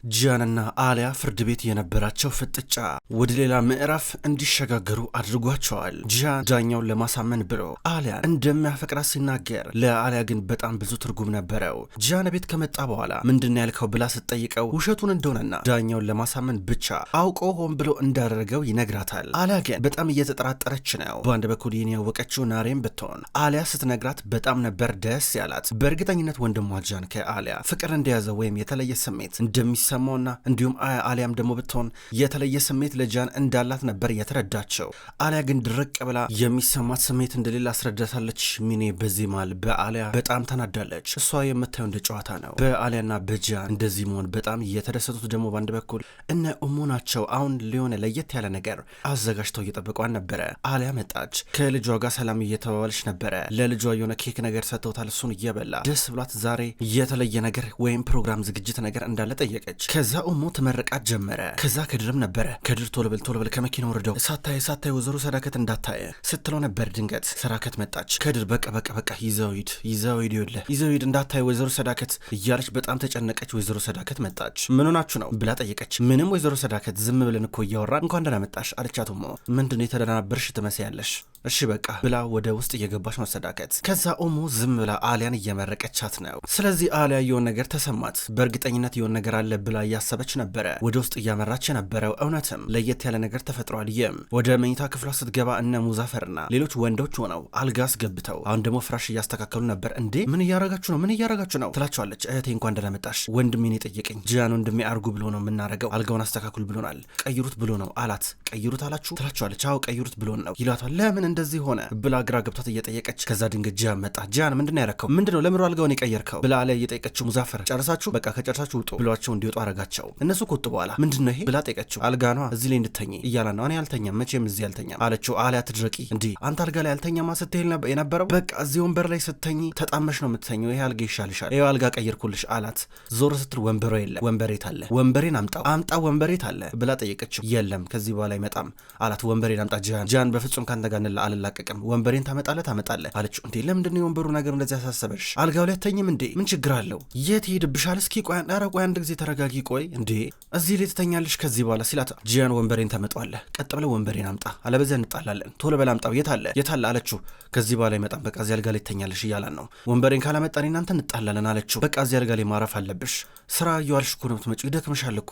ጂያንና አሊያ ፍርድ ቤት የነበራቸው ፍጥጫ ወደ ሌላ ምዕራፍ እንዲሸጋገሩ አድርጓቸዋል። ጂያን ዳኛውን ለማሳመን ብሎ አሊያን እንደሚያፈቅራት ሲናገር ለአሊያ ግን በጣም ብዙ ትርጉም ነበረው። ጂያን ቤት ከመጣ በኋላ ምንድን ያልከው ብላ ስትጠይቀው ውሸቱን እንደሆነና ዳኛውን ለማሳመን ብቻ አውቆ ሆን ብሎ እንዳደረገው ይነግራታል። አሊያ ግን በጣም እየተጠራጠረች ነው። በአንድ በኩል ይህን ያወቀችው ናሬም ብትሆን አሊያ ስትነግራት በጣም ነበር ደስ ያላት። በእርግጠኝነት ወንድሟ ጂያን ከአሊያ ፍቅር እንደያዘው ወይም የተለየ ስሜት እንደሚሰማውና እንዲሁም አሊያም ደግሞ ብትሆን የተለየ ስሜት ለጂያን እንዳላት ነበር የተረዳቸው። አሊያ ግን ድርቅ ብላ የሚሰማት ስሜት እንደሌላ አስረዳታለች። ሚኔ በዚህ መሃል በአሊያ በጣም ተናዳለች። እሷ የምታየው እንደ ጨዋታ ነው። በአሊያና በጂያን እንደዚህ መሆን በጣም እየተደሰቱት ደግሞ በአንድ በኩል እነ እሙ ናቸው። አሁን ሊሆነ ለየት ያለ ነገር አዘጋጅተው እየጠበቋን ነበረ። አሊያ መጣች። ከልጇ ጋር ሰላም እየተባባለች ነበረ። ለልጇ የሆነ ኬክ ነገር ሰጥተውታል። እሱን እየበላ ደስ ብሏት ዛሬ የተለየ ነገር ወይም ፕሮግራም ዝግጅት ነገር እንዳለ ጠየቀች። ከዛ እሙ ትመርቃት ጀመረ። ከዛ ከድርም ነበረ። ከድር ቶሎ በል ከመኪና ወርደው ሳታይ ወይዘሮ ሰዳከት እንዳታየ ስትለው ነበር። ድንገት ሰራከት መጣች። ከድር በቃ ይዘው ሂድ እንዳታየ ወይዘሮ ሰዳከት እያለች በጣም ተጨነቀች። ወይዘሮ ሰዳከት መጣች። ምን ሆናችሁ ነው ብላ ጠየቀች። ምንም ወይዘሮ ሰዳከት ዝም ብለን እኮ እያወራን እንኳን ደህና መጣሽ አለቻት። እሙ ምንድነው የተደናበርሽ ትመስያለሽ? እሺ በቃ ብላ ወደ ውስጥ እየገባች ነው ሰዳከት። ከዛ እሙ ዝም ብላ አሊያን እየመረቀቻት ነው። ስለዚህ አሊያ የሆነ ነገር ተሰማት። በእርግጠኝነት የሆነ ነገር አለ ብላ እያሰበች ነበረ። ወደ ውስጥ እያመራች የነበረው እውነትም ለየት ያለ ነገር ተፈጥሯል። ይህም ወደ መኝታ ክፍሏ ስትገባ እነ ሙዛፈርና ሌሎች ወንዶች ሆነው አልጋ አስገብተው አሁን ደግሞ ፍራሽ እያስተካከሉ ነበር። እንዴ ምን እያረጋችሁ ነው ትላቸዋለች። እህቴ እንኳን ደህና መጣሽ። ወንድሜን የጠየቀኝ ጂያን ወንድሜ አርጉ ብሎ ነው የምናረገው። አልጋውን አስተካክሉ ብሎናል። ቀይሩት ብሎ ነው አላት። ቀይሩት አላችሁ ትላቸዋለች። አዎ ቀይሩት ብሎን ነው ይሏታል። ለምን እንደዚህ ሆነ ብላ ግራ ገብቷት እየጠየቀች ከዛ ድንገት ጂያን መጣ። ጂያን ምንድን ያረከው? ምንድነው ለምሮ አልጋውን የቀየርከው ብላ ላይ እየጠየቀችው ሙዛፈር ጨርሳችሁ በቃ ከጨርሳችሁ ውጡ ብሏቸው እንዲወጡ አረጋቸው። እነሱ ከወጡ በኋላ ምንድነው ይሄ ብላ ጠየቀችው። አልጋኗ እዚህ ላይ እንድተኝ እያላ ነው። እኔ አልተኛም፣ መቼም እዚህ አልተኛም አለችው። አሊያ ትድረቂ እንዲ አንተ አልጋ ላይ አልተኛማ ስትሄል የነበረው በቃ እዚህ ወንበር ላይ ስትተኝ ተጣመሽ ነው የምትተኘው። ይሄ አልጋ ይሻልሻል፣ ይሄ አልጋ ቀየርኩልሽ አላት። ዞር ስትል ወንበሯ የለም። ወንበሬት አለ፣ ወንበሬን አምጣ ወንበሬት አለ ብላ ጠየቀችው። የለም ከዚህ በኋላ አይመጣም አላት። ወንበሬን አምጣ ጂያን በፍጹም ካንተ ጋር አልላቀቅም፣ ወንበሬን ታመጣለህ አለችው። እንዴ ለምንድነው የወንበሩ ነገር እንደዚህ ያሳሰበሽ? አልጋው ላይ አትተኝም እንዴ? ምን ችግር አለው? የት ይሄድብሻል? እስኪ ቆይ አንድ ጊዜ ተረጋጊ። ቆይ እንዴ እዚህ ላይ ትተኛለሽ ከዚህ በኋላ ሲላት፣ ጂያን ወንበሬን ታመጣዋለህ፣ ቀጥ ብለህ ወንበሬን አምጣ አለበለዚያ እንጣላለን፣ ቶሎ በል አምጣው። የት አለ አለችው። ከዚህ በኋላ አይመጣም፣ በቃ እዚህ አልጋ ላይ ትተኛለሽ እያላን ነው። ወንበሬን ካላመጣን እናንተ እንጣላለን አለችው። በቃ እዚህ አልጋ ላይ ማረፍ አለብሽ፣ ስራ እየዋልሽ እኮ ነው የምትመጪው፣ ይደክምሻል እኮ።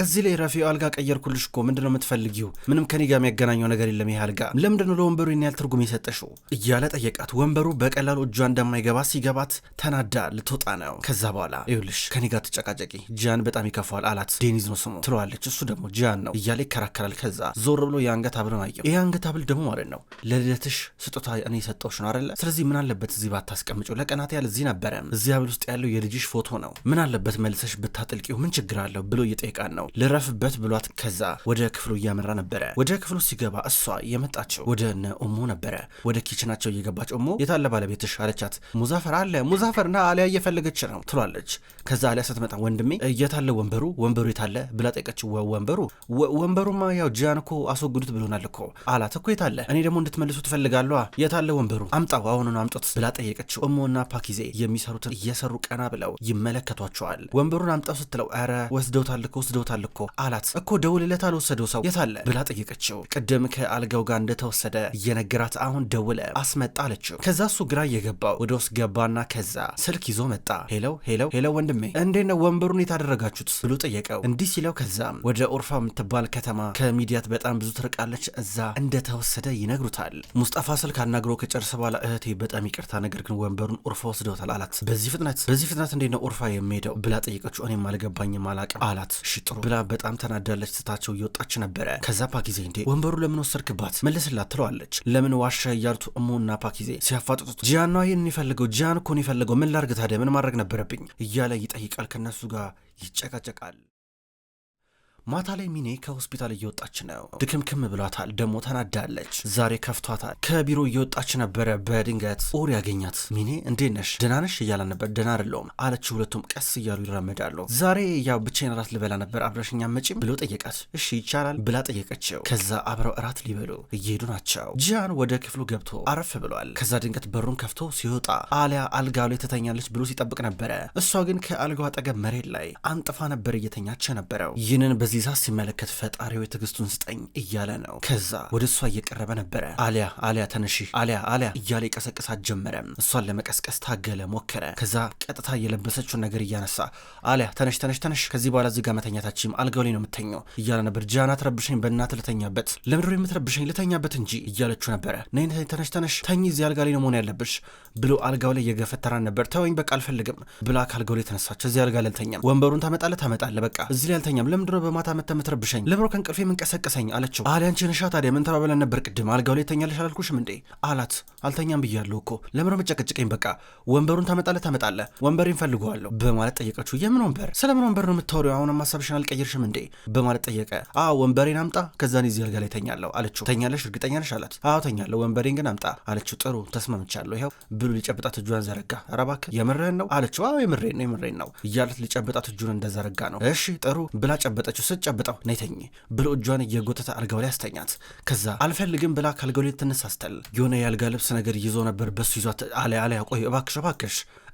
እዚህ ላይ ረፊው አልጋ ቀየርኩልሽ እኮ፣ ምንድነው የምትፈልጊው? ምንም ከኔ ጋር የሚያገናኘው ነገር የለም። ይሄ አልጋ ለምንድነው ለወንበሩ ይሄን ያህል ትርጉም የሰጠሽው እያለ ጠየቃት። ወንበሩ በቀላሉ እጇ እንደማይገባ ሲገባት ተናዳ ልትወጣ ነው። ከዛ በኋላ ይኸውልሽ ከኔ ጋር ትጨቃጨቂ ጂያን በጣም ይከፋዋል አላት። ዴኒዝ ነው ስሙ ትለዋለች። እሱ ደግሞ ጂያን ነው እያለ ይከራከራል። ከዛ ዞር ብሎ የአንገት ሀብልን አየው። ይህ አንገት ሀብል ደግሞ ማለት ነው ለልደትሽ ስጦታ እኔ የሰጠሁሽ ነው አይደለ? ስለዚህ ምን አለበት እዚህ ባታስቀምጪው? ለቀናት ያህል እዚህ ነበረ። እዚህ ሀብል ውስጥ ያለው የልጅሽ ፎቶ ነው። ምን አለበት መልሰሽ ብታጥልቂው? ምን ችግር አለው ብሎ እየጠየቃን ነው። ልረፍበት ብሏት ከዛ ወደ ክፍሉ እያመራ ነበረ። ወደ ክፍሉ ሲገባ እሷ የመጣቸው ወደ እነ እሙ ነበረ። ወደ ኪችናቸው እየገባች እሙ የታለ ባለቤትሽ አለቻት። ሙዛፈርና አሊያ እየፈለገች ነው ትሏለች። ከዛ አሊያ ስትመጣ ወንድሜ የታለ ወንበሩ የታለ ብላ ጠየቀችው። ወንበሩማ ያው ጂያን እኮ አስወግዱት ብሎናል እኮ አላት። እኮ የታለ? እኔ ደግሞ እንድትመልሱ ትፈልጋለሁ። የታለ ወንበሩ? አምጣው፣ አሁኑን አምጦት ብላ ጠየቀችው። እሞና ፓኪዜ የሚሰሩትን እየሰሩ ቀና ብለው ይመለከቷቸዋል። ወንበሩን አምጣው ስትለው ኧረ ወስደውታል እኮ አላት። እኮ ደውልለት አልወሰደው ሰው የታለ ብላ ጠየቀችው። ቅድም ከአልጋው ጋር እንደተወሰደ እየነገራት አሁን ደውለ አስመጣ አለችው። ከዛ እሱ ግራ እየገባው ወደ ውስጥ ገባና ከዛ ስልክ ይዞ መጣ። ሄሎ ወንድሜ እንዴት ነው ወንበሩን የታደረጋችሁት ብሎ ጠየቀው። እንዲህ ሲለው ከዛም ወደ ኦርፋ የምትባል ከተማ ከሚዲያት በጣም ብዙ ትርቃለች፣ እዛ እንደተወሰደ ይነግሩታል። ሙስጣፋ ስልክ አናግሮ ከጨርሰ በኋላ እህቴ በጣም ይቅርታ፣ ነገር ግን ወንበሩን ኦርፋ ወስደውታል አላት። በዚህ ፍጥነት እንዴት ነው ኦርፋ የሚሄደው ብላ ጠየቀችው። እኔም አልገባኝም አላቅም አላት። እሺ ጥሩ ብላ በጣም ተናዳለች። ስታቸው እየወጣች ነበረ። ከዛ ፓኪዜ እንዴ ወንበሩ ለምን ወሰድክባት መልስላት ትለዋለች። ለምን ዋሻ እያሉት እሙና ፓኪዜ ሲያፋጥጡት ጂያን ነው ይህን ይፈልገው፣ ጂያን እኮ ነው የፈለገው፣ ምን ላርግ ታዲያ ምን ማድረግ ነበረብኝ እያለ ይጠይቃል። ከነሱ ጋር ይጨቃጨቃል። ማታ ላይ ሚኔ ከሆስፒታል እየወጣች ነው። ድክምክም ብሏታል፣ ደግሞ ተናዳለች። ዛሬ ከፍቷታል። ከቢሮ እየወጣች ነበረ። በድንገት ኡር ያገኛት። ሚኔ እንዴት ነሽ? ደህና ነሽ እያላ ነበር። ደህና አይደለሁም አለችው። ሁለቱም ቀስ እያሉ ይራመዳሉ። ዛሬ ያው ብቻዬን እራት ልበላ ነበር፣ አብረሽኛ መጪም ብሎ ጠየቃት። እሺ ይቻላል ብላ ጠየቀችው። ከዛ አብረው እራት ሊበሉ እየሄዱ ናቸው። ጂያን ወደ ክፍሉ ገብቶ አረፍ ብሏል። ከዛ ድንገት በሩን ከፍቶ ሲወጣ አሊያ አልጋው ላይ ትተኛለች ብሎ ሲጠብቅ ነበረ። እሷ ግን ከአልጋው አጠገብ መሬት ላይ አንጥፋ ነበር እየተኛች ነበረው። ይህንን በዚህ ዛት ሲመለከት ፈጣሪው ትዕግስቱን ስጠኝ እያለ ነው። ከዛ ወደ እሷ እየቀረበ ነበረ። አሊያ ተነሺ፣ አሊያ እያለ ይቀሰቅሳት ጀመረ። እሷን ለመቀስቀስ ታገለ፣ ሞከረ። ከዛ ቀጥታ የለበሰችውን ነገር እያነሳ አሊያ ተነሽ፣ ከዚህ በኋላ እዚህ ጋር መተኛታችም አልጋው ላይ ነው የምተኘው እያለ ነበር። ጃና ትረብሸኝ፣ በእናትህ ልተኛበት፣ ለምድሮ የምትረብሸኝ ልተኛበት እንጂ እያለችው ነበረ። ነይ ተነሽ፣ ተኝ፣ እዚህ አልጋ ላይ ነው መሆን ያለብሽ ብሎ አልጋው ላይ የገፈተራን ነበር። ተወኝ በቃ አልፈልግም ብላ ከአልጋው ላይ ተነሳች። እዚህ አልጋ ላይ አልተኛም፣ ወንበሩን ታመጣለህ፣ በቃ እዚህ ላይ አልተኛም፣ ለምድሮ በማታ የምትረብሸኝ፣ ለምሮ ከእንቅልፌ የምንቀሰቅሰኝ አለችው። አሊያ አንቺ ነሻ ታዲያ ምን ተባብለን ነበር ቅድም? አልጋው ላይ ተኛለሽ አላልኩሽም እንዴ አላት። አልተኛም ብያለሁ እኮ ለምሮ መጨቀጭቀኝ፣ በቃ ወንበሩን ታመጣለህ፣ ወንበሬን ፈልገዋለሁ በማለት ጠየቀችው። የምን ወንበር? ስለምን ወንበር ነው የምታወሪው? አሁንም ሀሳብሽን አልቀየርሽም እንዴ በማለት ጠየቀ። ወንበሬን አምጣ፣ ከዛን እዚህ አልጋ ላይ ተኛለሁ አለችው። ተኛለሽ? እርግጠኛ ነሽ አላት። ተኛለሁ፣ ወንበሬን ግን አምጣ አለችው። ጥሩ ተስማምቻለሁ፣ ይኸው ብሎ ሊጨብጣት እጇን ዘረጋ። ኧረ እባክህ የምርህን ነው አለችው። የምሬን ነው እያለት ሊጨብጣት እጁን እንደዘረጋ ነው። እሺ ጥሩ ብላ ጨበጠችው። ስትጨብጠው ነይ ተኝ ብሎ እጇን እየጎተተ አልጋው ላይ አስተኛት። ከዛ አልፈልግም ብላ ካልጋው ላይ ትነሳስተል የሆነ የአልጋ ልብስ ነገር ይዞ ነበር። በሱ ይዟት አሊያ ቆይ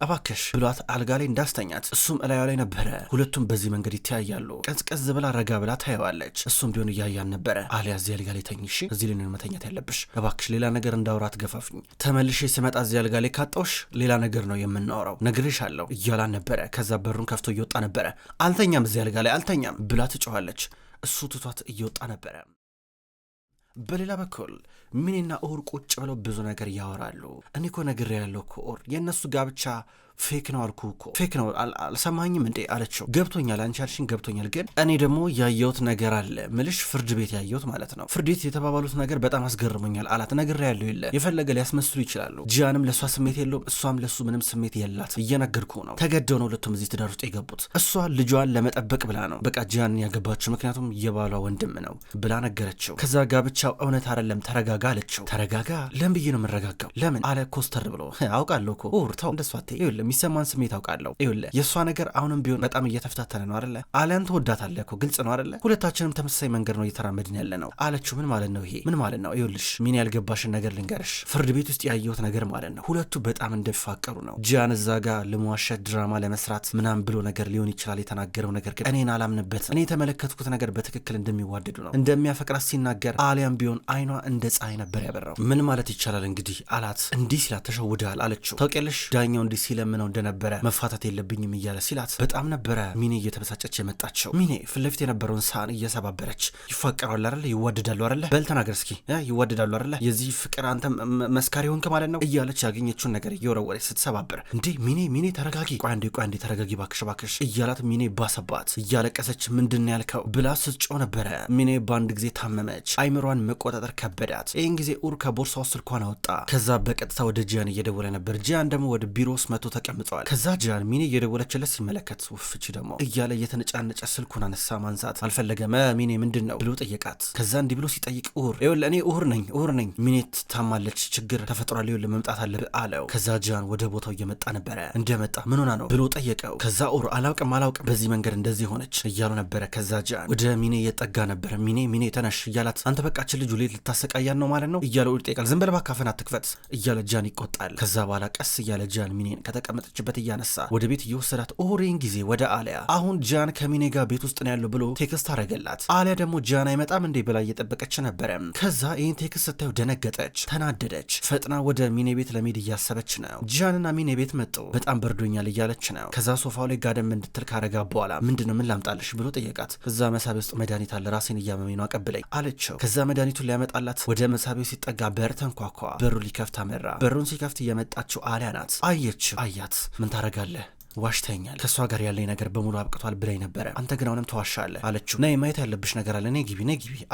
እባክሽ ብሏት አልጋ ላይ እንዳስተኛት እሱም እላዩ ላይ ነበረ። ሁለቱም በዚህ መንገድ ይተያያሉ። ቀዝቀዝ ብላ ረጋ ብላ ታየዋለች። እሱም ቢሆን እያያን ነበረ። አሊያ እዚህ አልጋ ላይ ተኝሽ፣ እዚህ ላይ ነው መተኛት ያለብሽ፣ እባክሽ ሌላ ነገር እንዳውራት ገፋፍኝ፣ ተመልሼ ስመጣ እዚህ አልጋ ላይ ካጣውሽ ሌላ ነገር ነው የምናወራው፣ ነግሬሻለሁ እያላን ነበረ። ከዛ በሩን ከፍቶ እየወጣ ነበረ። አልተኛም፣ እዚህ አልጋ ላይ አልተኛም ብላ ትጮኋለች። እሱ ትቷት እየወጣ ነበረ። በሌላ በኩል ሚኔና ኡር ቁጭ ብለው ብዙ ነገር ያወራሉ። እኔ እኮ ነግሬያለሁ እኮ ኡር፣ የእነሱ ጋብቻ ፌክ ነው አልኩ እኮ። ፌክ ነው አልሰማኝም እንዴ አለችው። ገብቶኛል፣ አንቺ ያልሽኝ ገብቶኛል፣ ግን እኔ ደግሞ ያየሁት ነገር አለ ምልሽ፣ ፍርድ ቤት ያየሁት ማለት ነው። ፍርድ ቤት የተባባሉት ነገር በጣም አስገርሞኛል አላት። ነግሬያለሁ የለ የፈለገ ሊያስመስሉ ይችላሉ። ጂያንም ለእሷ ስሜት የለውም፣ እሷም ለሱ ምንም ስሜት የላት። እየነገርኩ ነው። ተገደው ነው ሁለቱም እዚህ ትዳር ውስጥ የገቡት። እሷ ልጇን ለመጠበቅ ብላ ነው በቃ ጂያንን ያገባችው፣ ምክንያቱም የባሏ ወንድም ነው ብላ ነገረችው። ከዛ ጋብቻው እውነት አይደለም ተረጋጋ አለችው። ተረጋጋ? ለምን ብዬ ነው የምረጋጋው? ለምን አለ ኮስተር ብሎ። አውቃለሁ እኮ ኡር ተው እንደሷ አትይ፣ የሚሰማን ስሜት አውቃለሁ። ይኸውልህ የእሷ ነገር አሁንም ቢሆን በጣም እየተፈታተነ ነው አይደለ? አሊያን ትወዳታለህ እኮ ግልጽ ነው አይደለ? ሁለታችንም ተመሳሳይ መንገድ ነው እየተራመድን ያለ ነው አለችው። ምን ማለት ነው ይሄ? ምን ማለት ነው? ይኸውልሽ ሚኔ ያልገባሽን ነገር ልንገርሽ፣ ፍርድ ቤት ውስጥ ያየሁት ነገር ማለት ነው ሁለቱ በጣም እንደሚፋቀሩ ነው። ጂያን እዛ ጋር ለመዋሸት ድራማ ለመስራት ምናምን ብሎ ነገር ሊሆን ይችላል የተናገረው ነገር፣ ግን እኔን አላምንበትም። እኔ የተመለከትኩት ነገር በትክክል እንደሚዋደዱ ነው። እንደሚያፈቅራት ሲናገር አሊያም ቢሆን አይኗ እንደ ፀሐይ ነበር ያበራው። ምን ማለት ይቻላል እንግዲህ አላት። እንዲህ ሲላት ተሸውደሃል አለችው። ታውቂያለሽ ዳኛው እንዲህ ሲለምነው እንደነበረ መፋታት የለብኝም እያለ ሲላት በጣም ነበረ ሚኔ እየተበሳጨች የመጣቸው። ሚኔ ፊት ለፊት የነበረውን ሳህን እየሰባበረች ይፋቀራሉ አይደለ? ይዋደዳሉ አይደለ? በል ተናገር እስኪ ይዋደዳሉ አይደለ? የዚህ ፍቅር አንተ መስካሪ ሆንክ ማለት ነው እያለች ያገኘችውን ነገር እየወረወረች ስትሰባበር፣ እንዴ ሚኔ ተረጋጊ፣ ቆይ አንዴ ተረጋጊ ባክሽ እያላት ሚኔ ባሰባት። እያለቀሰች ምንድን ያልከው ብላ ስትጮህ ነበረ። ሚኔ በአንድ ጊዜ ታመመች፣ አይምሯን መቆጣጠር ከበዳት። ይህን ጊዜ ኡር ከቦርሳ ውስጥ ስልኳን አወጣ። ከዛ በቀጥታ ወደ ጂያን እየደወለ ነበር። ጂያን ደግሞ ወደ ቢሮ ውስጥ መጥቶ ተቀምጠዋል። ከዛ ጂያን ሚኔ እየደወለችለት ሲመለከት ውፍቺ ደግሞ እያለ እየተነጫነጨ ስልኩን አነሳ። ማንሳት አልፈለገም። ሚኔ ምንድን ነው ብሎ ጠየቃት። ከዛ እንዲህ ብሎ ሲጠይቅ ኡር ይኸውልህ እኔ ኡር ነኝ ሚኔ ታማለች፣ ችግር ተፈጥሯል፣ ይኸውልህ መምጣት አለብህ አለው። ከዛ ጂያን ወደ ቦታው እየመጣ ነበረ። እንደመጣ ምን ሆና ነው ብሎ ጠየቀው። ከዛ ኡር አላውቅም በዚህ መንገድ እንደዚህ ሆነች እያሉ ነበረ። ከዛ ጂያን ወደ ሚኔ እየጠጋ ነበረ። ሚኔ ተነሽ እያላት አንተ በቃችን ልጁ ሌት ልታሰቃያን ነው ማለት ነው እያለ ኡር ይጠይቃል። ዝም በል እባክህ አፍህን አትክፈት እያለ ጂያን ይቆጣል። ከዛ በኋላ ቀስ እያለ ጂያን ሚኔን ከተቀመጠችበት እያነሳ ወደ ቤት እየወሰዳት ኦሬን ጊዜ ወደ አሊያ አሁን ጂያን ከሚኔ ጋር ቤት ውስጥ ነው ያለው ብሎ ቴክስት አረገላት። አሊያ ደግሞ ጂያን አይመጣም እንዴ ብላ እየጠበቀች ነበረ። ከዛ ይህን ቴክስት ስታዩ ደነገጠች፣ ተናደደች። ፈጥና ወደ ሚኔ ቤት ለመሄድ እያሰበች ነው። ጂያንና ሚኔ ቤት መጡ። በጣም በርዶኛል እያለች ነው። ከዛ ሶፋው ላይ ጋደም እንድትል ካረጋ በኋላ ምንድነው ምን ላምጣልሽ ብሎ ጠየቃት። እዛ መሳቢያ ውስጥ መድኃኒት አለ ራሴን እያመመኝ ነው አቀብለኝ አለችው። ከዛ መድኃኒቱን ሊያመጣላት ወደ መሳቢያው ሲጠጋ በር ተንኳኳ። በሩ ሊከፍት አመራ። በሩን ሲከፍት እየመጣችው አሊያ ናት። አያት ምን ታረጋለህ ዋሽተኛል፣ ከእሷ ጋር ያለኝ ነገር በሙሉ አብቅቷል ብለኝ ነበረ፣ አንተ ግን አሁንም ተዋሻለህ አለችው። ነይ ማየት ያለብሽ ነገር አለ፣ ነይ ግቢ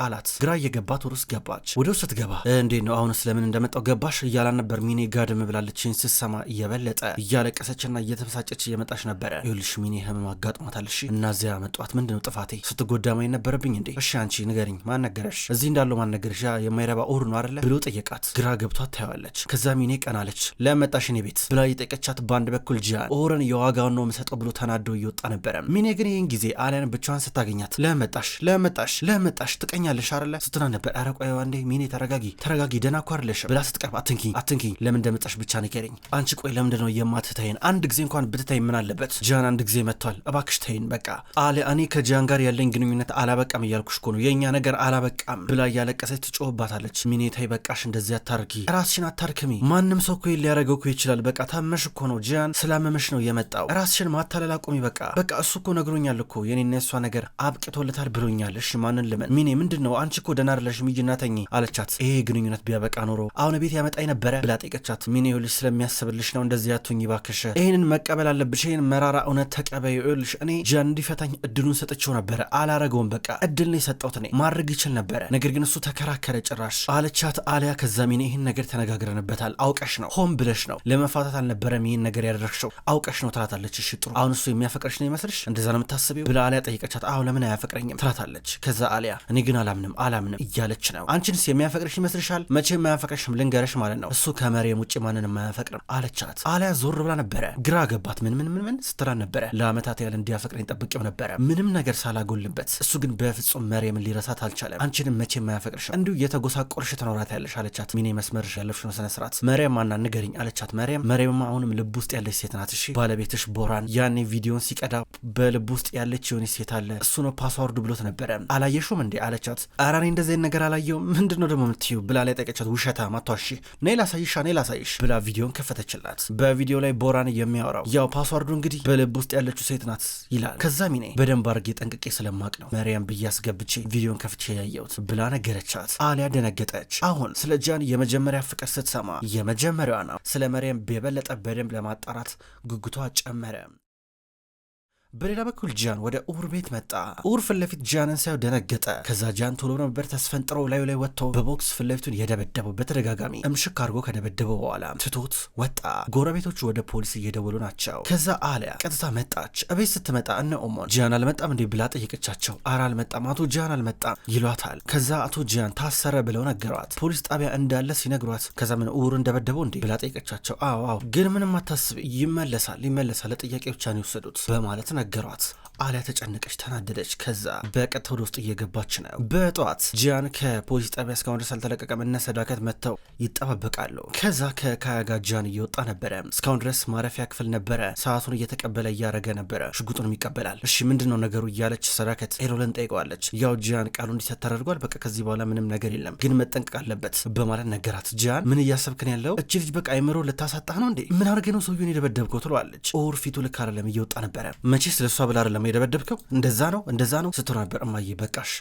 አላት። ግራ እየገባት ወደ ውስጥ ገባች። ወደ ውስጥ ስትገባ እንዴት ነው አሁንስ ለምን እንደመጣው ገባሽ እያላን ነበር። ሚኔ ጋድም ብላለችኝ ስትሰማ እየበለጠ እያለቀሰችና እየተበሳጨች እየመጣች ነበረ። ይኸውልሽ ሚኔ ህመም አጋጥሟታል እሺ፣ እና እዚያ መጧት ምንድነው ጥፋቴ? ስትጎዳ ማየት ነበረብኝ እንዴ? እሺ አንቺ ንገሪኝ፣ ማን ነገረሽ? እዚህ እንዳለው ማን ነገረሽ? ያ የማይረባ ኡር ነው አይደለ ብሎ ጠየቃት። ግራ ገብቷት ታያለች። ከዛ ሚኔ ቀናለች። ለመጣሽ እኔ ቤት ብላ የጠየቀቻት በአንድ በኩል ጂያን ኡርን የዋጋውን ነው የምሰጠው ብሎ ተናዶ እየወጣ ነበረ። ሚኔ ግን ይህን ጊዜ አሊያን ብቻዋን ስታገኛት ለመጣሽ ትቀኛለሽ አይደለ ስትና ነበር። ኧረ ቆይ አንዴ ሚኔ ተረጋጊ ደህና እኮ አይደለሽም ብላ ስትቀርብ አትንኪኝ ለምን እንደመጣሽ ብቻ ንገሪኝ። አንቺ ቆይ ለምንድን ነው የማትተይን? አንድ ጊዜ እንኳን ብትተይ ምን አለበት? ጂያን አንድ ጊዜ መጥቷል፣ እባክሽ ተይን በቃ። አሊያ እኔ ከጂያን ጋር ያለኝ ግንኙነት አላበቃም እያልኩሽ እኮ ነው፣ የእኛ ነገር አላበቃም ብላ እያለቀሰች ትጮህባታለች። ሚኔ ተይ በቃሽ፣ እንደዚህ አታርጊ፣ ራስሽን አታርክሚ። ማንም ሰው እኮ ሊያረገው እኮ ይችላል። በቃ ታመሽ እኮ ነው፣ ጂያን ስላመመሽ ነው የመጣው። ራስሽን ማታለል አቁሚ በቃ እሱ እኮ ነግሮኛል እኮ የኔና የሷ ነገር አብቅቶለታል ብሎኛል። እሺ ማንን ልመን? ሚኔ ምንድነው አንቺ እኮ ደህና አይደለሽም ሂጂና ተኚ አለቻት። ይሄ ግንኙነት ቢያበቃ ኖሮ አሁን ቤት ያመጣኝ ነበረ ብላ ጠየቀቻት። ሚኔ ይኸውልሽ ስለሚያስብልሽ ነው እንደዚህ አትሁኝ እባክሽ፣ ይሄንን መቀበል አለብሽ፣ ይሄን መራራ እውነት ተቀበይ። ይኸውልሽ እኔ ጂያን እንዲፈታኝ እድሉን ሰጥቼው ነበረ፣ አላረገውም። በቃ እድል ነው የሰጠሁት፣ እኔ ማድረግ ይችል ነበረ፣ ነገር ግን እሱ ተከራከረ ጭራሽ አለቻት አሊያ። ከዛ ሚኔ ይህን ነገር ተነጋግረንበታል፣ አውቀሽ ነው፣ ሆን ብለሽ ነው፣ ለመፋታት አልነበረም ይህን ነገር ያደረግሽው፣ አውቀሽ ነው ትላታለች። እሺ ጥሩ፣ አሁን እሱ የሚያፈቅርሽ ነው ይመስልሽ? እንደዛ ነው የምታስቢው ብላ አሊያ ጠይቀቻት። አዎ ለምን አያፈቅረኝም ትላታለች። ከዛ አሊያ እኔ ግን አላምንም እያለች ነው። አንቺንስ የሚያፈቅርሽ ይመስልሻል? መቼም አያፈቅርሽም፣ ልንገረሽ ማለት ነው፣ እሱ ከመሬም ውጭ ማንንም አያፈቅርም አለቻት። አሊያ ዞር ብላ ነበረ፣ ግራ ገባት። ምን ስትላን ነበረ። ለአመታት ያህል እንዲያፈቅረኝ ጠብቄው ነበረ ምንም ነገር ሳላጎልበት፣ እሱ ግን በፍጹም መሬምን ሊረሳት አልቻለም። አንቺንም መቼም አያፈቅርሽም፣ እንዲሁ የተጎሳቆርሽ ትኖራታለሽ አለቻት። ሚኔ መስመርሽ ያለፍሽ ነው ስነ ስርዓት። መሬም ማና ንገሪኝ አለቻት። መሬምማ አሁንም ልብ ውስጥ ያለች ሴት ናት። እሺ ባለቤትሽ ቦራን ያኔ ቪዲዮን ሲቀዳ በልብ ውስጥ ያለች የሆነች ሴት አለ፣ እሱ ነው ፓስዋርዱ ብሎት ነበረ፣ አላየሹም እንዴ አለቻት። ኧረ እኔ እንደዚህ ነገር አላየውም፣ ምንድነው ደግሞ የምትይው ብላ ላይ ጠየቀቻት። ውሸታም አትዋሺ፣ ነይ ላሳይሽ ብላ ቪዲዮን ከፈተችላት። በቪዲዮ ላይ ቦራን የሚያወራው ያው ፓስዋርዱ እንግዲህ በልብ ውስጥ ያለችው ሴት ናት ይላል። ከዛ ሚኔ በደንብ አድርጌ ጠንቅቄ ስለማቅ ነው መሪያም ብዬ አስገብቼ ቪዲዮን ከፍቼ ያየሁት ብላ ነገረቻት። አሊያ ደነገጠች። አሁን ስለ ጂያን የመጀመሪያ ፍቅር ስትሰማ የመጀመሪያዋ ነው። ስለ መሪያም የበለጠ በደንብ ለማጣራት ጉጉቷ ጨመረ። በሌላ በኩል ጂያን ወደ ኡር ቤት መጣ። ኡር ፊት ለፊት ጂያንን ሳይው ደነገጠ። ከዛ ጂያን ቶሎ ነበር ተስፈንጥሮ ላዩ ላይ ወጥቶ በቦክስ ፊት ለፊቱን የደበደበው። በተደጋጋሚ እምሽክ አድርጎ ከደበደበው በኋላ ትቶት ወጣ። ጎረቤቶቹ ወደ ፖሊስ እየደወሉ ናቸው። ከዛ አሊያ ቀጥታ መጣች። እቤት ስትመጣ እነ ኦሞን ጂያን አልመጣም እንዴ ብላ ጠየቀቻቸው። ኧረ አልመጣም፣ አቶ ጂያን አልመጣም ይሏታል። ከዛ አቶ ጂያን ታሰረ ብለው ነገሯት። ፖሊስ ጣቢያ እንዳለ ሲነግሯት ከዛ ምን ኡር እንደበደበው እንዴ ብላ ጠየቀቻቸው። አዎ ግን ምንም አታስብ፣ ይመለሳል፣ ለጥያቄ ብቻ ነው የወሰዱት በማለት ነገሯት። አሊያ ተጨነቀች፣ ተናደደች። ከዛ በቀጥታ ወደ ውስጥ እየገባች ነው። በጠዋት ጂያን ከፖሊስ ጣቢያ እስካሁን ድረስ አልተለቀቀም። እነ ሰዳከት መጥተው ይጠባበቃሉ። ከዛ ከካያ ጋር ጂያን እየወጣ ነበረ። እስካሁን ድረስ ማረፊያ ክፍል ነበረ። ሰዓቱን እየተቀበለ እያረገ ነበረ። ሽጉጡንም ይቀበላል። እሺ ምንድነው ነገሩ እያለች ሰዳከት ኤሮልን ጠይቀዋለች። ያው ጂያን ቃሉ እንዲሰጥ ተደርጓል። በቃ ከዚህ በኋላ ምንም ነገር የለም፣ ግን መጠንቀቅ አለበት በማለት ነገራት። ጂያን ምን እያሰብክን ያለው? እጅ ልጅ በቃ አይምሮ ልታሳጣህ ነው እንዴ? ምን አድርገ ነው ሰውዬውን የደበደብከው ትለዋለች። ኦር ፊቱ ልክ አይደለም፣ እየወጣ ነበረ። መቼ ስለሷ ብላ አይደለም የደበደብከው? እንደዛ ነው ስትሆን ነበር። እማዬ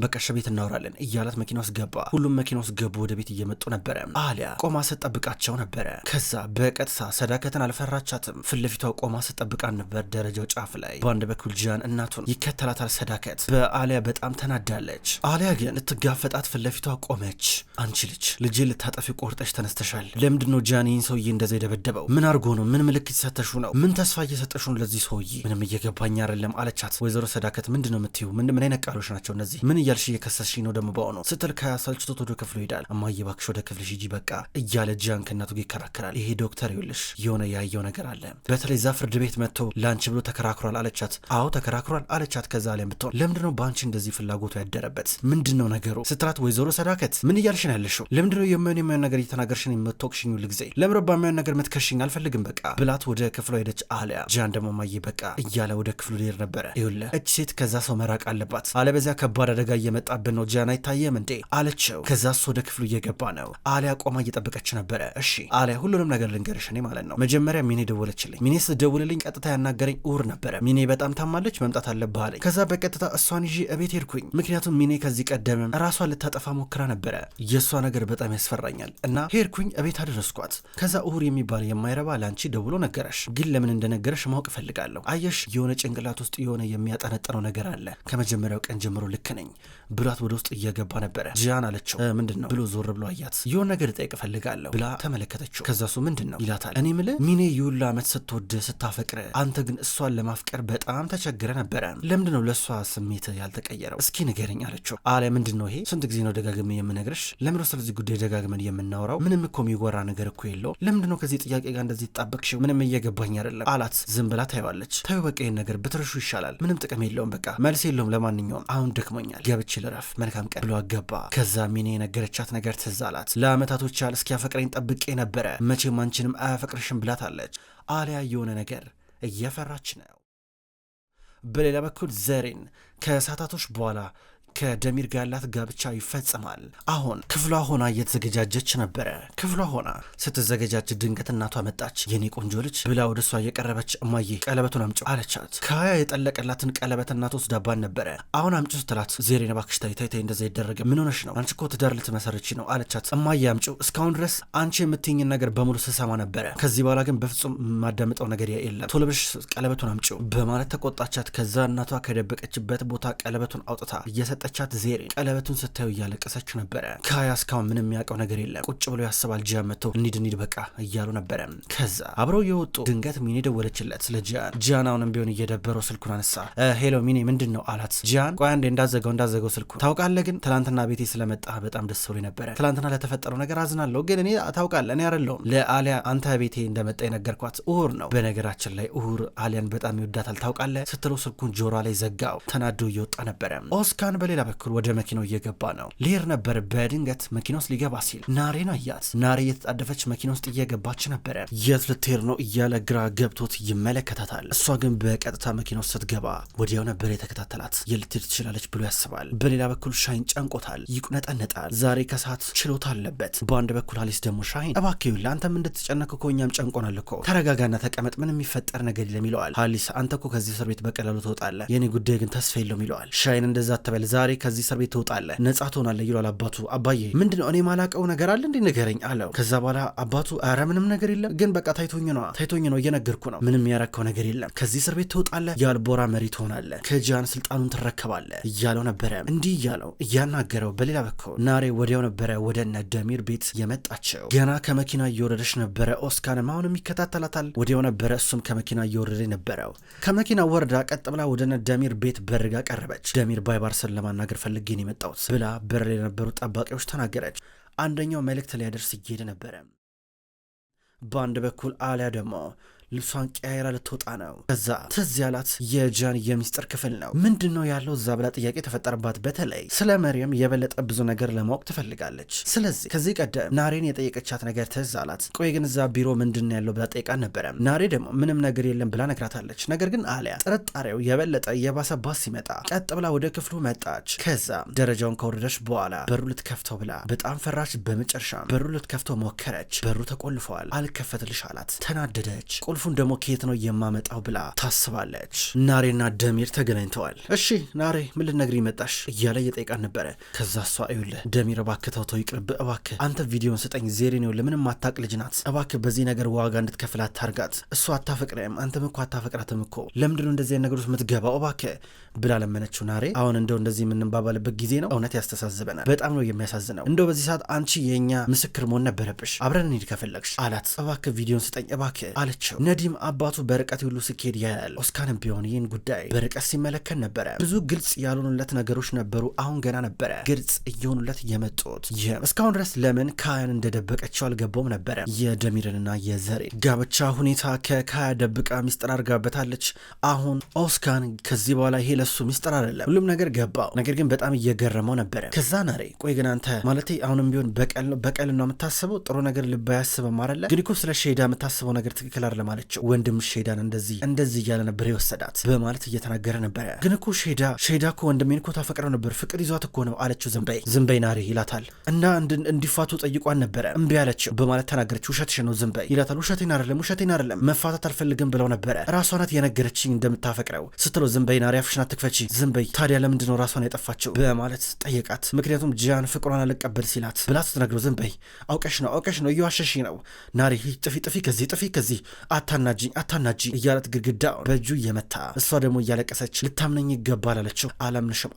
በቃሽ ቤት እናወራለን እያላት መኪና ውስጥ ገባ። ሁሉም መኪና ውስጥ ገቡ። ወደ ቤት እየመጡ ነበረ። አሊያ ቆማ ስትጠብቃቸው ነበረ። ከዛ በቀጥታ ሰዳከትን አልፈራቻትም። ፊት ለፊቷ ቆማ ስትጠብቃን ነበር ደረጃው ጫፍ ላይ። በአንድ በኩል ጂያን እናቱን ይከተላታል። ሰዳከት በአሊያ በጣም ተናዳለች። አሊያ ግን ልትጋፈጣት ፊት ለፊቷ ቆመች። አንቺ ልጄ ልታጠፊ ቆርጠሽ ተነስተሻል። ለምንድነው ጂያን ይህን ሰውዬ እንደዛ የደበደበው? ምን አድርጎ ነው? ምን ምልክት ሰተሹ ነው? ምን ተስፋ እየሰጠሹ ነው ለዚህ ሰውዬ? ምንም እየገባኝ አይደለም አለቻት። ወይዘሮ ሰዳከት ምንድነው የምትይው? ምን አይነት ቃሎች ናቸው እነዚህ? ምን እያልሽ እየከሰስሽኝ ነው ደግሞ በሆኑ ስትል ከሰልችቶት ወደ ክፍሉ ይሄዳል። እማዬ እባክሽ ወደ ክፍልሽ ሂጂ በቃ እያለ ጂያን ከእናቱ ጋር ይከራከራል። ይሄ ዶክተር ይኸውልሽ የሆነ ያየው ነገር አለ፣ በተለይ እዛ ፍርድ ቤት መጥቶ ለአንቺ ብሎ ተከራክሯል አለቻት። አዎ ተከራክሯል አለቻት። ከዛ አሊያም ብትሆን ለምንድነው በአንቺ እንደዚህ ፍላጎቱ ያደረበት? ምንድነው ነገሩ ስትላት ወይዘሮ ሰዳከት ምን እያልሽ ነው ያለሽው? ለምንድነው የማይሆን ነገር እየተናገርሽን የምትወቅሽኝ ሁል ጊዜ? ለምረባ የማይሆን ነገር ምትከሽኝ አልፈልግም በቃ ብላት ወደ ክፍሉ ሄደች። አሊያ ጂያን ደግሞ እማዬ በቃ እያለ ወደ ክፍሉ ሊሄድ ነበረ። ይኸውልህ እች ሴት ከዛ ሰው መራቅ አለባት፣ አለበዚያ ከባድ አደጋ እየመጣብን ነው። ጂያን አይታየም እንዴ አለችው። ከዛ እሱ ወደ ክፍሉ እየገባ ነው። አሊያ ቆማ እየጠበቀች ነበረ። እሺ አሊያ ሁሉንም ነገር ልንገርሽ እኔ ማለት ነው። መጀመሪያ ሚኔ ደወለችልኝ። ሚኔ ስትደውልልኝ ቀጥታ ያናገረኝ ኡር ነበረ። ሚኔ በጣም ታማለች መምጣት አለብህ አለኝ። ከዛ በቀጥታ እሷን ይዤ እቤት ሄድኩኝ። ምክንያቱም ሚኔ ከዚህ ቀደምም ራሷን ልታጠፋ ሞክራ ነበረ። የእሷ ነገር በጣም ያስፈራኛል እና ሄድኩኝ እቤት አደረስኳት። ከዛ ኡር የሚባል የማይረባ ለአንቺ ደውሎ ነገረሽ፣ ግን ለምን እንደነገረሽ ማወቅ እፈልጋለሁ። አየሽ የሆነ ጭንቅላት ውስጥ የሆነ የሚያጠነጥነው ነገር አለ። ከመጀመሪያው ቀን ጀምሮ ልክ ነኝ ብሏት ወደ ውስጥ እየገባ ነበረ። ጂያን አለችው። ምንድን ነው ብሎ ዞር ብሎ አያት። የሆነ ነገር ልጠይቅ እፈልጋለሁ ብላ ተመለከተችው። ከዛ እሱ ምንድን ነው ይላታል። እኔ ምልህ ሚኔ የሁላ ዓመት ስትወድ ስታፈቅር፣ አንተ ግን እሷን ለማፍቀር በጣም ተቸግረ ነበረ። ለምንድን ነው ለእሷ ስሜት ያልተቀየረው? እስኪ ንገረኝ አለችው። አለ ምንድን ነው ይሄ? ስንት ጊዜ ነው ደጋግሜ የምነግርሽ? ለምንድነው ስለዚህ ጉዳይ ደጋግመን የምናወራው? ምንም እኮ የሚወራ ነገር እኮ የለው። ለምንድን ነው ከዚህ ጥያቄ ጋር እንደዚህ ተጣበቅሽው? ምንም እየገባኝ አይደለም አላት። ዝም ብላ ታየዋለች። ታዩ በቃ ይሄን ነገር ብትረሹ ይሻላል። ምንም ጥቅም የለውም። በቃ መልስ የለውም። ለማንኛውም አሁን ደክሞኛል፣ ገብቼ ልረፍ። መልካም ቀን ብሎ አገባ። ከዛ ሚኔ የነገረቻት ነገር ትዝ አላት። ለአመታቶች ያህል እስኪያፈቅረኝ ጠብቄ ነበረ፣ መቼም አንቺንም አያፈቅርሽም ብላታለች። አሊያ የሆነ ነገር እየፈራች ነው። በሌላ በኩል ዘሪን ከሰዓታቶች በኋላ ከደሚር ጋር ያላት ጋብቻ ይፈጽማል። አሁን ክፍሏ ሆና እየተዘገጃጀች ነበረ። ክፍሏ ሆና ስትዘገጃጅ ድንገት እናቷ መጣች። የኔ ቆንጆ ልጅ ብላ ወደ እሷ እየቀረበች እማዬ ቀለበቱን አምጪው አለቻት። ከሀያ የጠለቀላትን ቀለበት እናቷ ወስዳባን ነበረ። አሁን አምጪው ስትላት ዜሬን እባክሽ ተይ እንደዛ ይደረገ ምን ሆነሽ ነው? አንቺ እኮ ትዳር ልትመሰርቺ ነው አለቻት። እማዬ አምጪው፣ እስካሁን ድረስ አንቺ የምትይኝን ነገር በሙሉ ስሰማ ነበረ። ከዚህ በኋላ ግን በፍጹም የማዳምጠው ነገር የለም። ቶሎ ብለሽ ቀለበቱን አምጪው በማለት ተቆጣቻት። ከዛ እናቷ ከደበቀችበት ቦታ ቀለበቱን አውጥታ ጠቻት። ዜሬን ቀለበቱን ስታዩ እያለቀሰች ነበረ። ካያ እስካሁን ምንም የሚያውቀው ነገር የለም። ቁጭ ብሎ ያስባል። ጂያን መጥቶ እንሂድ በቃ እያሉ ነበረ። ከዛ አብረው የወጡ ድንገት ሚኔ ደወለችለት ስለ ጂያን። ጂያን አሁንም ቢሆን እየደበረው ስልኩን አነሳ። ሄሎ ሚኔ ምንድን ነው አላት። ጂያን ቆይ አንዴ እንዳዘገው ስልኩን። ታውቃለህ ግን ትላንትና ቤቴ ስለመጣ በጣም ደስ ብሎኝ ነበረ። ትላንትና ለተፈጠረው ነገር አዝናለሁ፣ ግን እኔ ታውቃለህ እኔ አይደለሁም ለአሊያ አንተ ቤቴ እንደመጣ የነገርኳት ኡሁር ነው። በነገራችን ላይ ኡሁር አሊያን በጣም ይወዳታል ታውቃለህ ስትለው ስልኩን ጆሯ ላይ ዘጋው። ተናዶ እየወጣ ነበረ። ኦስካን በሌላ በኩል ወደ መኪናው እየገባ ነው። ሊሄድ ነበር። በድንገት መኪና ውስጥ ሊገባ ሲል ናሬን አያት። ናሬ እየተጣደፈች መኪና ውስጥ እየገባች ነበረ። የት ልትሄድ ነው እያለ ግራ ገብቶት ይመለከታታል። እሷ ግን በቀጥታ መኪና ውስጥ ስትገባ ወዲያው ነበር የተከታተላት። የልትሄድ ትችላለች ብሎ ያስባል። በሌላ በኩል ሻይን ጨንቆታል፣ ይቁነጠነጣል። ዛሬ ከሰዓት ችሎታ አለበት። በአንድ በኩል አሊስ ደግሞ ሻይን እባክህ ለአንተም እንድትጨነቅ እኮ እኛም ጨንቆናል እኮ ተረጋጋና ተቀመጥ፣ ምንም የሚፈጠር ነገር የለም ይለዋል። አሊስ አንተ እኮ ከዚህ እስር ቤት በቀላሉ ትወጣለህ፣ የኔ ጉዳይ ግን ተስፋ የለውም ይለዋል። ሻይን እንደዛ አትበል፣ ዛሬ ከዚህ እስር ቤት ትወጣለህ፣ ነጻ ትሆናለህ ይሏል አባቱ። አባዬ ምንድነው እኔ ማላቀው ነገር አለ እንዴ ንገረኝ አለው። ከዛ በኋላ አባቱ ኧረ ምንም ነገር የለም ግን በቃ ታይቶኝ ነው እየነገርኩ ነው፣ ምንም ያረከው ነገር የለም፣ ከዚህ እስር ቤት ትወጣለህ፣ የአልቦራ መሪ ትሆናለህ፣ ከጂያን ስልጣኑን ትረከባለህ እያለው ነበረ። እንዲህ እያለው እያናገረው በሌላ በኩል ናሬ ወዲያው ነበረ ወደ ነደሚር ቤት የመጣቸው። ገና ከመኪና እየወረደች ነበረ። ኦስካንም አሁንም ይከታተላታል። ወዲያው ነበረ እሱም ከመኪና እየወረደ ነበረው። ከመኪና ወርዳ ቀጥ ብላ ወደ ነደሚር ቤት በርጋ ቀረበች። ደሚር ባይባርሰን ለማናገር ፈልጌን የመጣሁት ብላ በር ላይ የነበሩ ጠባቂዎች ተናገረች። አንደኛው መልእክት ሊያደርስ እየሄደ ነበረ። በአንድ በኩል አሊያ ደግሞ ልብሷን ቀያይራ ልትወጣ ነው። ከዛ ትዝ ያላት የጂያን የሚስጥር ክፍል ነው። ምንድን ነው ያለው እዛ ብላ ጥያቄ ተፈጠረባት። በተለይ ስለ መርየም የበለጠ ብዙ ነገር ለማወቅ ትፈልጋለች። ስለዚህ ከዚህ ቀደም ናሬን የጠየቀቻት ነገር ትዝ አላት። ቆይ ግን እዛ ቢሮ ምንድን ነው ያለው ብላ ጠይቃን ነበረ። ናሬ ደግሞ ምንም ነገር የለም ብላ ነግራታለች። ነገር ግን አሊያ ጥርጣሬው የበለጠ የባሰባት ሲመጣ ቀጥ ብላ ወደ ክፍሉ መጣች። ከዛ ደረጃውን ከወረደች በኋላ በሩ ልትከፍተው ብላ በጣም ፈራች። በመጨረሻ በሩ ልትከፍተው ሞከረች። በሩ ተቆልፈዋል። አልከፈትልሽ አላት። ተናደደች። ቁልፉን ደግሞ ከየት ነው የማመጣው ብላ ታስባለች። ናሬና ደሚር ተገናኝተዋል። እሺ ናሬ ምን ልትነግሪኝ መጣሽ እያለ እየጠየቃን ነበረ። ከዛ እሷ ይኸውልህ ደሚር እባክህ ተው ይቅርብህ እባክህ አንተ ቪዲዮን ስጠኝ። ዜሬን ይኸውልህ ምንም አታቅ ልጅ ናት። እባክህ በዚህ ነገር ዋጋ እንድትከፍል አታርጋት። እሷ አታፈቅረም፣ አንተም እኮ አታፈቅራትም እኮ ለምንድነው እንደዚህ ነገሮች የምትገባው እባክህ ብላ ለመነችው። ናሬ አሁን እንደው እንደዚህ የምንባባልበት ጊዜ ነው? እውነት ያስተሳዝበናል። በጣም ነው የሚያሳዝነው። እንደው በዚህ ሰዓት አንቺ የኛ ምስክር መሆን ነበረብሽ። አብረን እንሂድ ከፈለግሽ አላት። እባክህ ቪዲዮን ስጠኝ እባክህ አለችው። ነዲም አባቱ በርቀት ሁሉ ሲኬድ ያያል። ኦስካንም ቢሆን ይህን ጉዳይ በርቀት ሲመለከት ነበረ። ብዙ ግልጽ ያልሆኑለት ነገሮች ነበሩ። አሁን ገና ነበረ ግልጽ እየሆኑለት የመጡት። ይህም እስካሁን ድረስ ለምን ካያን እንደደበቀችው አልገባውም ነበረ። የደሚርንና የዘሬ ጋብቻ ሁኔታ ከካያ ደብቃ ሚስጥር አድርጋበታለች። አሁን ኦስካን ከዚህ በኋላ ይሄ ለሱ ሚስጥር አይደለም፣ ሁሉም ነገር ገባው። ነገር ግን በጣም እየገረመው ነበረ። ከዛ ናሬ ቆይ ግን አንተ ማለቴ አሁንም ቢሆን በቀል ነው የምታስበው? ጥሩ ነገር ልብ አያስብም አይደለ? ግን እኮ ስለ ሼዳ የምታስበው ነገር ትክክል አይደለም አለችው። ወንድም ሼዳን እንደዚህ እያለ ነበር የወሰዳት በማለት እየተናገረ ነበረ። ግን እኮ ሼዳ እኮ ወንድሜን እኮ ታፈቅረው ነበር፣ ፍቅር ይዟት እኮ ነው አለችው። ዝም በይ ናሬ ይላታል። እና እንዲፋቱ ጠይቋን ነበረ እምቢ አለችው በማለት ተናገረች። ውሸትሽ ነው ዝም በይ ይላታል። ውሸቴን አይደለም መፋታት አልፈልግም ብለው ነበረ፣ ራሷ ናት የነገረችኝ እንደምታፈቅረው ስትለው ዝም በይ ናሬ አፍሽን አትክፈቺ፣ ዝም በይ ታዲያ ለምንድነው ራሷን የጠፋችው በማለት ጠየቃት። ምክንያቱም ጂያን ፍቅሯን አልቀበል ሲላት ብላ ስትነግረው ዝም በይ አውቀሽ ነው እየዋሸሽ ነው ናሬ፣ ጥፊ ከዚህ አታናጂኝ እያለት ግድግዳውን በእጁ እየመታ እሷ ደግሞ እያለቀሰች ልታምነኝ ይገባል አለችው።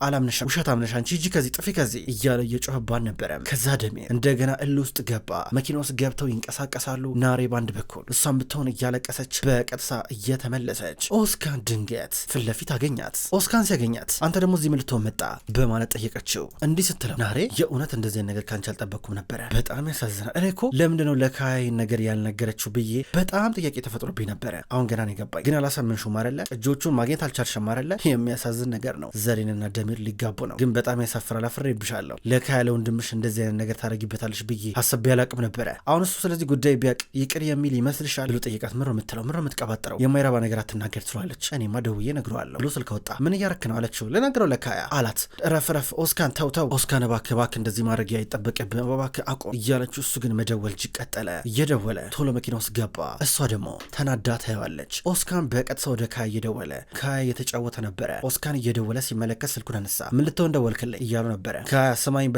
አላምንሽም ውሸት አምነሽ አንቺ ሂጂ ጥፊ ከዚህ እያለ እየጮህባን ነበረ። ከዛ ደሜ እንደገና እል ውስጥ ገባ። መኪና ውስጥ ገብተው ይንቀሳቀሳሉ። ናሬ ባንድ በኩል እሷን ብትሆን እያለቀሰች በቀጥታ እየተመለሰች ኦስካን ድንገት ፊት ለፊት አገኛት። ኦስካን ሲያገኛት አንተ ደግሞ እዚህ ምን ልትሆን መጣ በማለት ጠየቀችው። እንዲህ ስትለው ናሬ የእውነት እንደዚህ ነገር ካንቺ አልጠበቅኩም ነበረ፣ በጣም ያሳዝናል። እኔ እኮ ለምንድነው ለካይ ነገር ያልነገረችው ብዬ በጣም ጥያቄ ተፈጥሮብኝ ነበረ። አሁን ገና ነው የገባኝ። ግን አላሳመንሽውም አይደለ? እጆቹን ማግኘት አልቻልሽም አይደለ? የሚያሳዝን ነገር ነው። ዘሪንና ደሚር ሊጋቡ ነው። ግን በጣም ያሳፍራል። አፍሬብሻለሁ። ለካይ ለወንድምሽ እንደዚህ አይነት ነገር ታረጊበታለሽ ብዬ ሀሳቤ አላቅም ነበረ። አሁን እሱ ስለዚህ ጉዳይ ቢያቅ ይቅር የሚል ይመስልሻል ብሎ ጠየቃት። ምሮ የምትቀባጠረው የማይረባ ነገር አትናገር ትሏለች። እኔማ ደውዬ እነግረዋለሁ ብሎ ስልክ ወጣ። ምን እያረክ ነው አለችው። ልነግረው ለካያ አላት። ረፍ ኦስካን ተው ኦስካን እባክህ እንደዚህ ማድረግ አይጠበቅብህም እባክህ አቆም እያለችው፣ እሱ ግን መደወል ቀጠለ። እየደወለ ቶሎ መኪና ውስጥ ገባ። እሷ ደግሞ ተናዳ ታየዋለች። ኦስካን በቀጥታ ወደ ካያ እየደወለ ካያ እየተጫወተ ነበረ። ኦስካን እየደወለ ሲመለከት ስልኩን አነሳ። ምን ልትሆን ደወልክልኝ እያሉ ነበረ። ካያ ስማኝ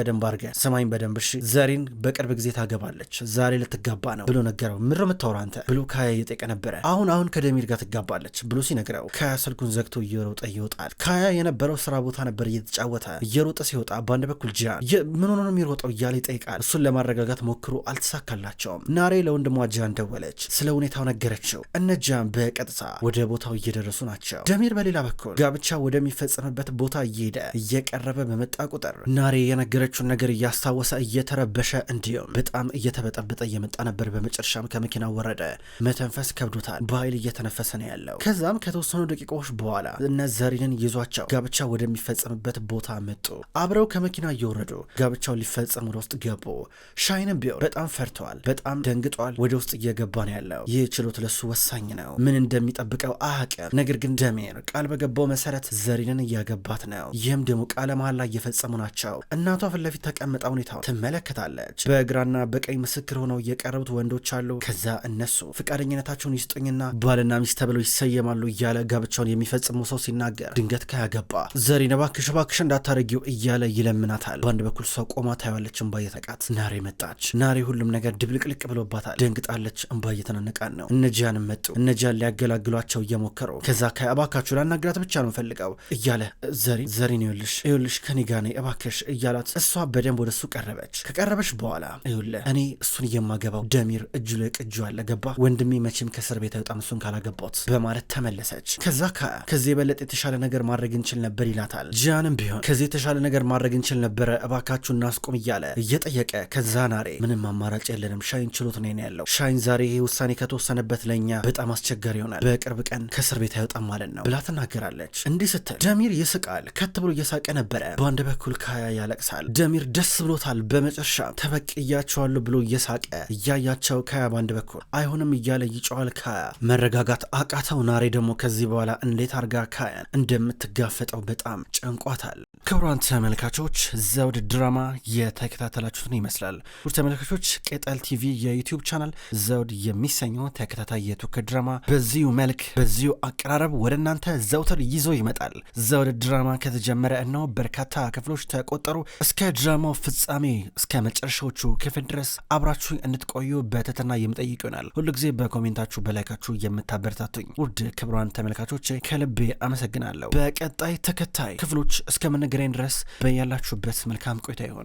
በደንብ እሺ፣ ዘሪን በቅርብ ጊዜ ታገባለች፣ ዛሬ ልትጋባ ነው ብሎ ነገረው። ምሮ የምታወራ አንተ ብሎ ካያ እየጠየቀ ነበረ። አሁን ከደሚር ጋር ትጋባለች ብሎ ሲነግረው ካያ ስልኩን ዘግቶ እየሮጠ ይወጣል። ካያ የነበረው ስራ ቦታ ነበር እየተጫወተ እየሮጠ ሲወጣ በአንድ በኩል ጂያን ምን ሆኖ ነው የሚሮጠው እያለ ይጠይቃል። እሱን ለማረጋጋት ሞክሮ አልተሳካላቸውም። ናሬ ለወንድሟ ጂያን ደወለች፣ ስለ ሁኔታው ነገረችው። እነ ጂያን በቀጥታ ወደ ቦታው እየደረሱ ናቸው። ደሚር በሌላ በኩል ጋብቻ ወደሚፈጸምበት ቦታ እየቀረበ በመጣ ቁጥር ናሬ የነገረችውን ነገር እያስታወሰ እየተረበሸ እንዲሁም በጣም እየተበጠበጠ እየመጣ ነበር። በመጨረሻም ከመኪናው ወረደ። መተንፈስ ከብዶታል። በኃይል እየተነፈሰ ነው ያለው። ከዛም ከተወሰኑ ደቂቃዎች በኋላ እነ ዘሪንን ይዟቸው ጋብቻ ወደሚፈጸምበት ቦታ መጡ። አብረው ከመኪና እየወረዱ ጋብቻውን ሊፈጸም ወደ ውስጥ ገቡ። ሻይንም ቢሆን በጣም ፈርተዋል፣ በጣም ደንግጧል። ወደ ውስጥ እየገባ ነው ያለው። ይህ ችሎት ለሱ ወሳኝ ነው። ምን እንደሚጠብቀው አያውቅም። ነገር ግን ደሚር ቃል በገባው መሰረት ዘሪንን እያገባት ነው። ይህም ደግሞ ቃለ መሃላ እየፈጸሙ ናቸው። እናቷ ፊት ለፊት ተቀምጣ ሁኔታው ትመለከታለች። በግራና በቀኝ ምስክር ሆነው የቀረቡት ወንዶች አሉ። ከዛ እነሱ ፈቃደኝነታቸውን ይስጡኝና ባልና ሚስት ተብለው ይሰየማሉ እያለ ጋብቻውን የሚፈጽሙ ሰው ሲናገር ድንገት ካያገባ ዘሪን እባክሽ እንዳታረጊው እያለ ይለምናታል። በአንድ በኩል ሰው ቆማ ታያለች። እንባ እየተቃት ናሬ መጣች። ናሬ ሁሉም ነገር ድብልቅልቅ ብሎባታል። ደንግጣለች። እንባ እየተናነቃን ነው። እነ ጂያንም መጡ። እነ ጂያን ሊያገላግሏቸው እየሞከሩ ከዛ እባካችሁ ላናግራት ብቻ ነው ፈልገው እያለ ዘሪን ይኸውልሽ ከኔ ጋር ነይ እባክሽ እያላት እሷ በደንብ ወደሱ ቀረበች። ከቀረበች በኋላ ይኸውልህ እኔ እሱን የማገባው ደሚር እጁ ላይ ቅጁ አለ ገባ ወንድሜ መቼም ከእስር ቤት አይወጣም እሱን ካላገባት በማለት ተመለሰች። ከዛ ከዚህ የበለጠ የተሻለ ነገር ማድረግ እንችል ነበር ይላታል። ጂያንም ቢሆን ከዚህ የተሻለ ነገር ማድረግ እንችል ነበረ እባካችሁ እናስቆም እያለ እየጠየቀ ከዛ ናሬ ምንም አማራጭ የለንም ሻይን ችሎት ነው ያለው። ሻይን ዛሬ ይሄ ውሳኔ ከተወሰነበት ለኛ በጣም አስቸጋሪ ይሆናል፣ በቅርብ ቀን ከእስር ቤት አይወጣም ማለት ነው ብላ ትናገራለች። እንዲህ ስትል ደሚር ይስቃል። ከት ብሎ እየሳቀ ነበረ። በአንድ በኩል ካያ ያለቅሳል። ደሚር ደስ ብሎታል። በመጨረሻ ተበቅያቸዋለሁ ብሎ እየሳቀ እያያቸው ካያ በአንድ በኩል አይሆንም እያለ ይጮሃል። ካያ መረጋጋት አቃተው። ናሬ ደግሞ ከዚህ በኋላ እንዴት አርጋ ካያን እንደምትጋፈጠው በጣም ጨንቋታል። ክቡራን ተመልካቾች ዘውድ ድራማ የተከታተላችሁትን ይመስላል። ውድ ተመልካቾች ቅጠል ቲቪ የዩቲዩብ ቻናል ዘውድ የሚሰኘው ተከታታይ የቱርክ ድራማ በዚሁ መልክ በዚሁ አቀራረብ ወደ እናንተ ዘውትር ይዞ ይመጣል። ዘውድ ድራማ ከተጀመረ እነሆ በርካታ ክፍሎች ተቆጠሩ። እስከ ድራማው ፍጻሜ እስከ መጨረሻዎቹ ክፍል ድረስ አብራችሁ እንድትቆዩ በትህትና የምጠይቅ ይሆናል። ሁሉ ጊዜ በኮሜንታችሁ በላይካችሁ የምታበረታቱኝ ውድ ክቡራን ተመልካቾች ከልቤ አመሰግናለሁ። በቀጣይ ተከታይ ክፍሎች እስከምንገናኝ ድረስ በያላችሁበት መልካም ቆይታ ይሆን።